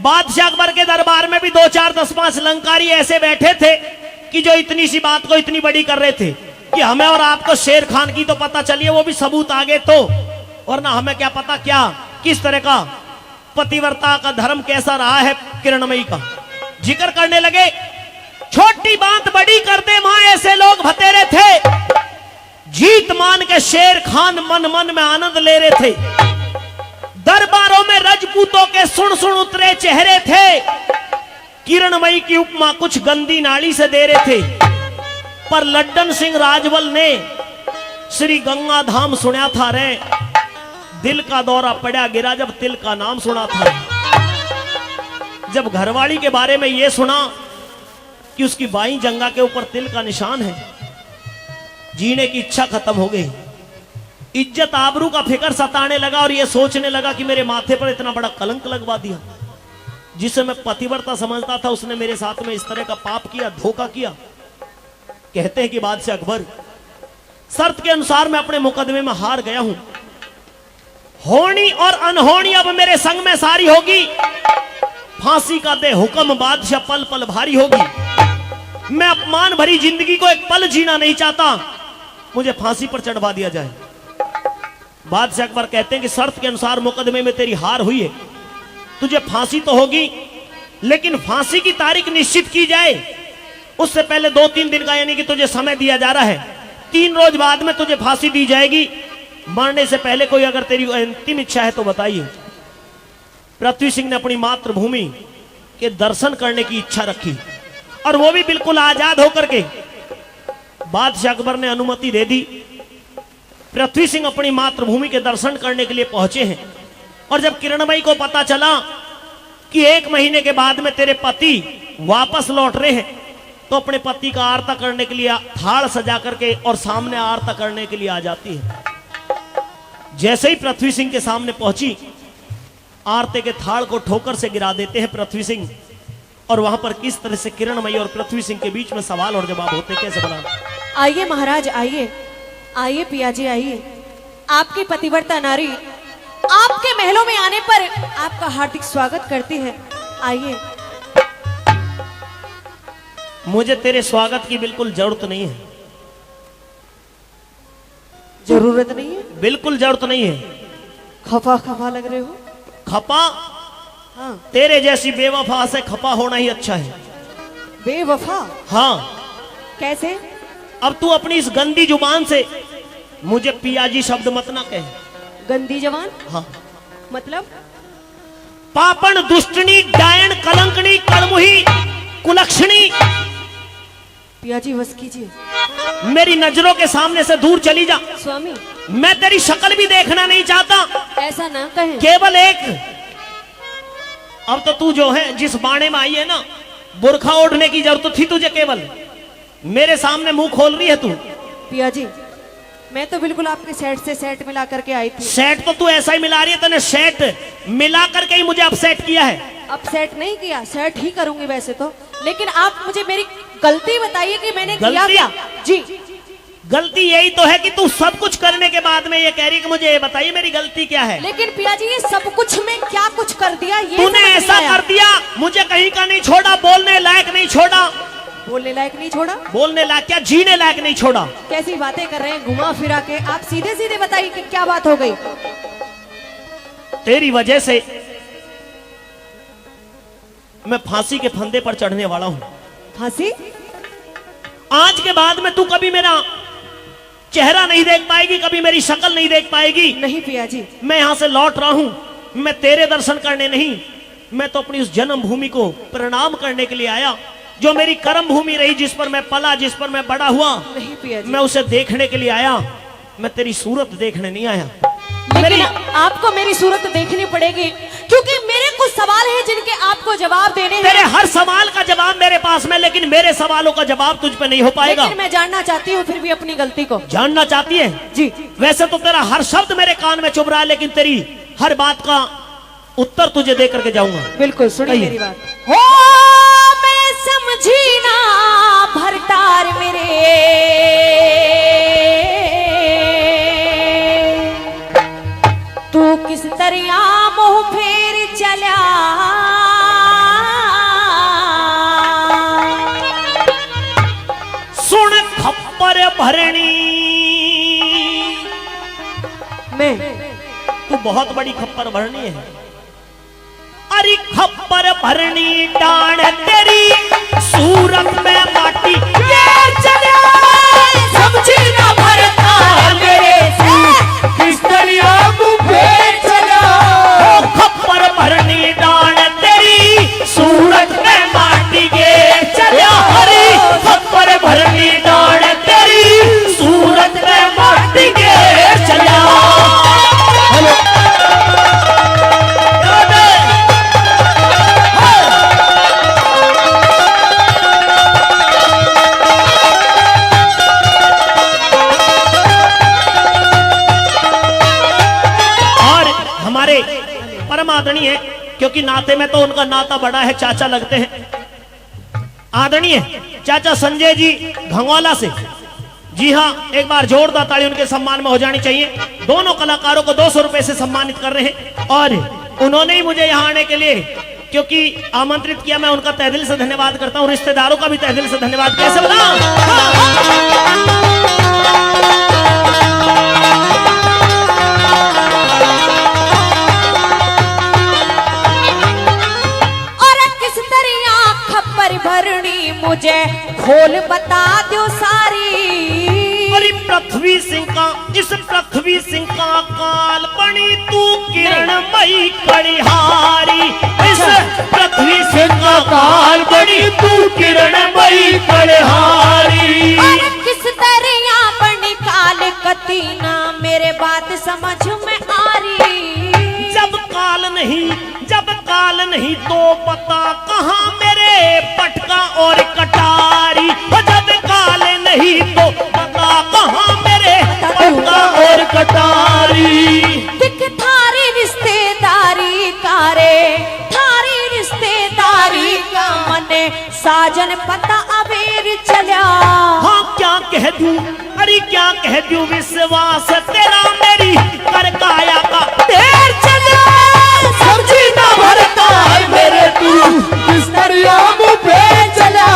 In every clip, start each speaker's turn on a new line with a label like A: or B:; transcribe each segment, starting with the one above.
A: बादशाह अकबर के दरबार में भी 2 4 10 5 लंकारी ऐसे बैठे थे कि जो इतनी सी बात को इतनी बड़ी कर रहे थे कि हमें और आपको शेर खान की तो पता चलिए, वो भी सबूत आगे तो, और ना हमें क्या पता क्या किस तरह का पतिव्रता का धर्म कैसा रहा है किरणमयी का। जिक्र करने लगे, छोटी बात बड़ी करते मां ऐसे लोग भतेरे थे, जीत मान के शेर खान मन मन में आनंद ले रहे थे। दरबारों में राजपूतों के सुन सुन उतरे चेहरे थे, किरणमयी की उपमा कुछ गंदी नाली से दे रहे थे। पर लड्डन सिंह राजवल ने श्री गंगा धाम सुना था रे, दिल का दौरा पड़ा गिरा जब तिल का नाम सुना था। जब घरवाली के बारे में यह सुना कि उसकी बाई जंगा के ऊपर तिल का निशान है, जीने की इच्छा खत्म हो गई। इज्जत आबरू का फिक्र सताने लगा और यह सोचने लगा कि मेरे माथे पर इतना बड़ा कलंक लगवा दिया। जिसे मैं पतिव्रता समझता था उसने मेरे साथ में इस तरह का पाप किया, धोखा किया। कहते हैं कि बादशाह अकबर, शर्त के अनुसार मैं अपने मुकदमे में हार गया हूं। होनी और अनहोनी अब मेरे संग में सारी होगी। फांसी का दे हुक्म बादशाह, पल पल भारी होगी। मैं अपमान भरी जिंदगी को एक पल जीना नहीं चाहता, मुझे फांसी पर चढ़वा दिया जाए। बादशाह अकबर कहते हैं कि शर्त के अनुसार मुकदमे में तेरी हार हुई है, तुझे फांसी तो होगी, लेकिन फांसी की तारीख निश्चित की जाए उससे पहले 2-3 दिन का, यानी कि तुझे समय दिया जा रहा है। 3 रोज बाद में तुझे फांसी दी जाएगी। मरने से पहले कोई अगर तेरी अंतिम इच्छा है तो बताइए। पृथ्वी सिंह ने अपनी मातृभूमि के दर्शन करने की इच्छा रखी, और वो भी बिल्कुल आजाद होकर के। बादशाह अकबर ने अनुमति दे दी। पृथ्वी सिंह अपनी मातृभूमि के दर्शन करने के लिए पहुंचे हैं। और जब किरणमयी को पता चला कि 1 महीने के बाद में तेरे पति वापस लौट रहे हैं, तो अपने पति का आरता करने के लिए थाल सजा करके और सामने आरता करने के लिए आ जाती है। जैसे ही पृथ्वी सिंह के सामने पहुंची, आरते के थाल को ठोकर से गिरा देते हैं पृथ्वी सिंह। और वहां पर किस तरह से किरणमयी और पृथ्वी सिंह के बीच में सवाल और जवाब होते, कैसे बना।
B: आइए महाराज, आइए आइए पिया जी, आइए। आपकी पतिव्रता नारी आपके महलों में आने पर आपका हार्दिक स्वागत करती है। आइए।
A: मुझे तेरे स्वागत की बिल्कुल जरूरत नहीं है।
B: जरूरत नहीं है?
A: बिल्कुल जरूरत नहीं है।
B: खफा खफा लग रहे हो।
A: खपा?
B: हाँ।
A: तेरे जैसी बेवफा से खपा होना ही अच्छा है।
B: बेवफा?
A: हाँ।
B: कैसे?
A: अब तू अपनी इस गंदी जुबान से मुझे पियाजी शब्द मत ना कहे।
B: गंदी जवान?
A: हाँ।
B: मतलब?
A: पापण, दुष्टनी, डायन, कलंकनी, कड़मुही, कुलक्षणी।
B: पिया जी बस कीजिए,
A: मेरी नजरों के सामने से दूर चली जा।
B: स्वामी,
A: मैं तेरी शक्ल भी देखना नहीं चाहता।
B: ऐसा ना कहें।
A: केवल एक, अब तो तू जो है जिस बाणे में आई है ना, बुरखा ओढ़ने की जरूरत थी तुझे। केवल मेरे सामने मुंह खोल रही है तू।
B: पिया जी, मैं तो बिल्कुल आपके सेट से सेट मिला करके आई थी।
A: सेट तो तू ऐसा ही मिला रही है, तूने सेट मिला करके ही मुझे अपसेट किया है।
B: अपसेट नहीं किया, सेट ही करूंगी वैसे तो, लेकिन आप मुझे मेरी गलती बताइए कि मैंने किया क्या? जी,
A: गलती यही तो है कि तू सब कुछ करने के बाद में ये कह रही कि मुझे ये बताइए मेरी गलती क्या है।
B: लेकिन पिया जी, ये सब कुछ में क्या कुछ कर दिया ये
A: तूने ऐसा कर दिया, मुझे कहीं का नहीं छोड़ा, बोलने लायक नहीं छोड़ा।
B: बोलने लायक नहीं छोड़ा?
A: बोलने लायक क्या, जीने लायक नहीं छोड़ा।
B: कैसी बातें कर रहे हैं घुमा फिरा के। आप सीधे सीधे बताइए कि क्या बात हो गई।
A: तेरी वजह से मैं फांसी के फंदे पर चढ़ने वाला हूं।
B: फांसी?
A: आज के बाद में तू कभी मेरा चेहरा नहीं देख पाएगी, कभी मेरी शक्ल नहीं देख पाएगी।
B: नहीं पिया जी,
A: मैं यहां से लौट रहा हूं, मैं तेरे दर्शन करने नहीं, मैं तो अपनी उस जन्म भूमि को प्रणाम करने के लिए आया, जो मेरी कर्म भूमि रही, जिस पर मैं पला, जिस पर मैं बड़ा हुआ।
B: नहीं पिया जी,
A: मैं उसे देखने के लिए आया, मैं तेरी सूरत देखने नहीं आया।
B: लेकिन आपको मेरी सूरत देखनी पड़ेगी, क्योंकि मेरे कुछ सवाल हैं जिनके आपको जवाब देने हैं।
A: तेरे हर सवाल का जवाब मेरे पास में, लेकिन मेरे सवालों का जवाब तुझ पे नहीं हो पाएगा।
B: लेकिन मैं जानना चाहती हूँ फिर भी अपनी गलती को।
A: जानना चाहती है?
B: जी।
A: वैसे तो तेरा हर शब्द मेरे कान में चुभ रहा है, लेकिन तेरी हर बात का उत्तर तुझे दे करके जाऊंगा।
B: बिल्कुल, सुनिए मेरी बात। हो मैं समझी ना भरतार मेरे, तू किस तरह मुंह फेर चला,
A: बहुत बड़ी खप्पर भरनी है। अरे खप्पर भरनी डांड तेरी सूरत में माटी ये चला समझी ना भरता मेरे
C: किस दरिया मुझे चला।
A: खप्पर भरनी डांड तेरी सूरत में माटी के चला। हरी खप्पर भरनी डांड तेरी सूरत में माटी के चला। परम आदरणीय है, क्योंकि नाते में तो उनका नाता बड़ा है, चाचा लगते हैं। आदरणीय चाचा संजय जी घंगवाला से, जी हाँ, एक बार जोरदार ताली उनके सम्मान में हो जानी चाहिए। दोनों कलाकारों को 200 रुपए से सम्मानित कर रहे हैं और उन्होंने ही मुझे यहाँ आने के लिए क्योंकि आमंत्रित किया, मैं उनका तहे दिल से धन्यवाद करता हूँ। रिश्तेदारों का भी तहे दिल से धन्यवाद। कैसे
B: भरनी मुझे खोल बता दो सारी।
A: अरे पृथ्वी सिंह का, इस पृथ्वी सिंह का काल बनी तू किरणमयी कड़िहारी। इस पृथ्वी सिंह का काल बनी तू किरणमयी कड़िहारी।
B: किस दरिया बनी काल कतीना मेरे बात समझ में आ रही। जब काल नहीं तो पता कहाँ मेरे पटका और कटारी। जब काल नहीं तो पता कहाँ मेरे पटका और कटारी। दिख थारी रिश्तेदारी का रे, थारी रिश्तेदारी का मने साजन पता अबेर चला।
A: हाँ क्या कह दूं, अरे क्या कह दूं, विश्वास तेरा मेरी कर काया का देर चला।
C: समझी ना भरता मेरे तू किस दरिया मुझे चला।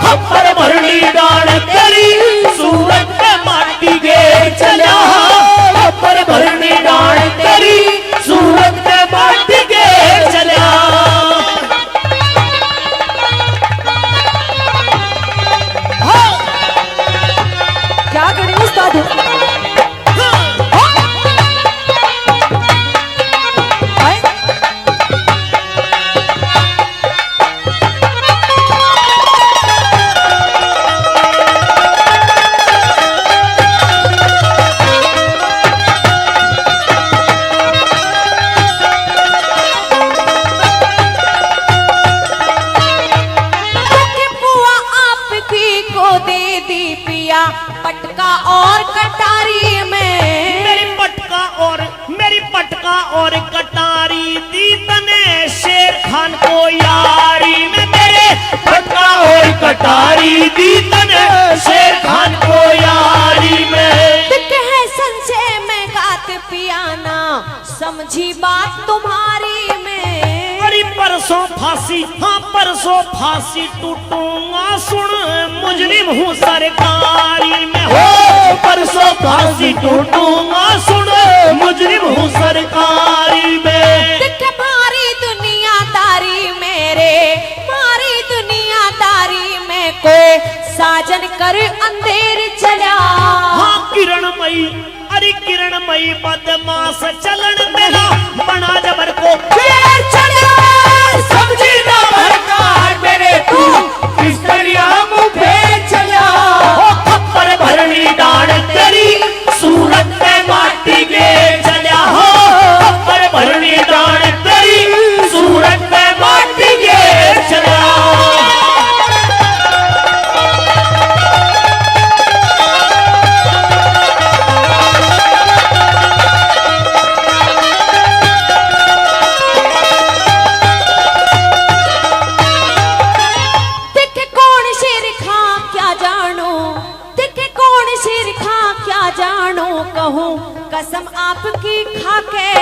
A: खप्पर भरनी डांड तेरी सूरत में माटी गे चला। खप्पर भरनी डांड तेरी सूरत में माटी गे चला।
B: क्या करें उस्ताद? पटका और कटारी में
A: मेरी पटका और कटारी दी तने शेर खान को यारी में। मेरे पटका और कटारी दी तने शेर खान को यारी में।
B: है संशय में गात पियाना समझी बात तुम्हारी में।
A: अरे परसों फांसी, हाँ परसों फांसी टूटूंगा सुन मुजरिम हूँ सरकारी में। हो परसों फांसी टूटूंगा सुन मुजरिम हूँ सरकारी में।
B: मारी दुनियादारी मेरे, मारी दुनियादारी में कोई साजन कर अंधेर चला।
A: हाँ किरणमयी, अरे किरणमयी बदमाश चलन मेरा बना जबर को चला।
C: समझी ना भरता मेरे तू किस दरिया मुझे चला।
A: खप्पर भरनी डांड तेरी सूरत में माटी गे चला। हो खप्पर भरनी डांड तेरी सूरत में माटी गे चला।
B: कसम आपकी खाके।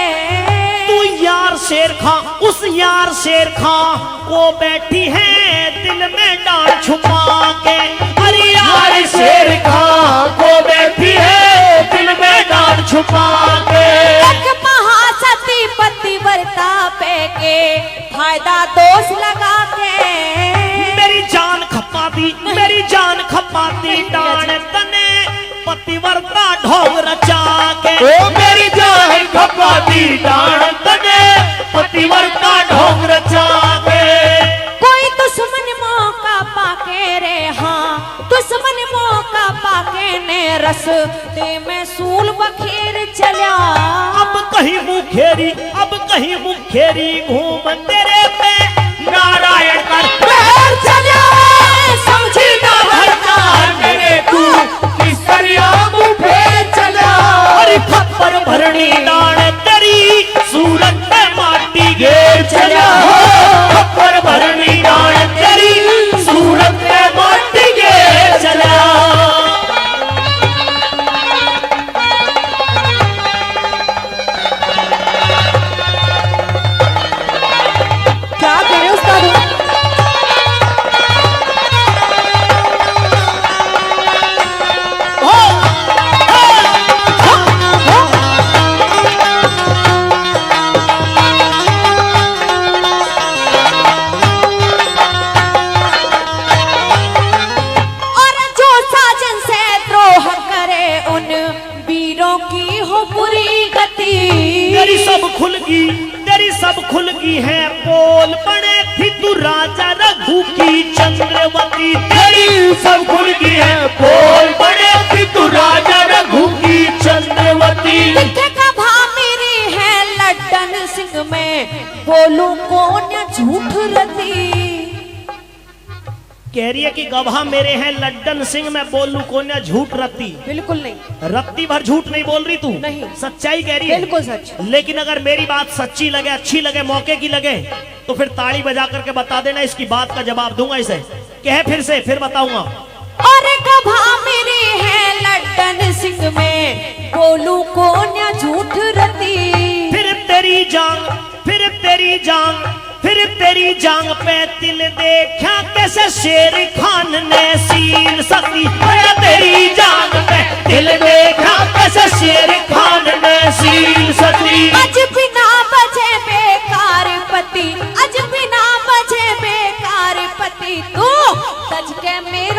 A: तू यार शेर खां, उस यार शेर खां को बैठी है दिल में डांड छुपा के। अरे यार शेर खां को बैठी है दिल में डांड छुपा के।
B: एक महार
D: फायदा दोष लगा के
A: मेरी जान खपा दी, मेरी जान खपा दी डाण तने पतिवर्ता ढोंग रचा के।
B: ओ मेरी जान खपा दी डाण तने पतिवर्ता ढोंग रचा के।
D: कोई दुश्मन मौका पाके रे हाँ दुश्मन मौका पाके ने रस्ते में सूल बखेर चला।
A: अब कहीं मुखेरी, अब कहीं मुखेरी घूम तेरे पे नारायण कर
B: महर चला समझी ना भरकार मेरे तू किस दरिया मुँह फेर चला।
A: अरे खप्पर भरनी डाण तेरी सूरत पे माटी घेर चला।
B: खप्पर भरनी डाण तेरी सूरत पे माटी घेर चला।
D: क्या कह रहे हो उस्ताद? और जो साजन से द्रोह करे उन वीरों की हो बुरी गति।
A: तेरी सब खुलगी, तेरी सब खुलगी है पोल बने थी तू राजा रघु की चंद्रवती।
B: तेरी सब खुल की है बोल बड़े थी तू राजा रघु की चंद्रवती।
D: दिखे का भा मेरी है लड्डन सिंह में बोलूं कौन झूठ रती।
A: कह रही है कि गवाह मेरे हैं लड्डन सिंह, मैं बोलूं कौन झूठ रत्ती।
D: बिल्कुल नहीं,
A: रत्ती भर झूठ नहीं बोल रही तू,
D: नहीं।
A: सच्चाई कह रही है।
D: बिल्कुल सच।
A: लेकिन अगर मेरी बात सच्ची लगे, अच्छी लगे, मौके की लगे तो फिर ताली बजा करके बता देना, इसकी बात का जवाब दूंगा इसे। कहे फिर से, फिर बताऊंगा।
D: और गभा मेरी है लड्डन सिंह में बोलूं कौन झूठ रती।
A: फिर तेरी जांग, फिर तेरी जांग, फिर तेरी जांग पे तिल देखा कैसे शेर खान ने सील सती। अरे तेरी जांग पे तिल देखा कैसे शेर खान ने सील सती।
D: अज बिना बजे बेकार पति, अज बिना बजे बेकार पति तू तज के मेरे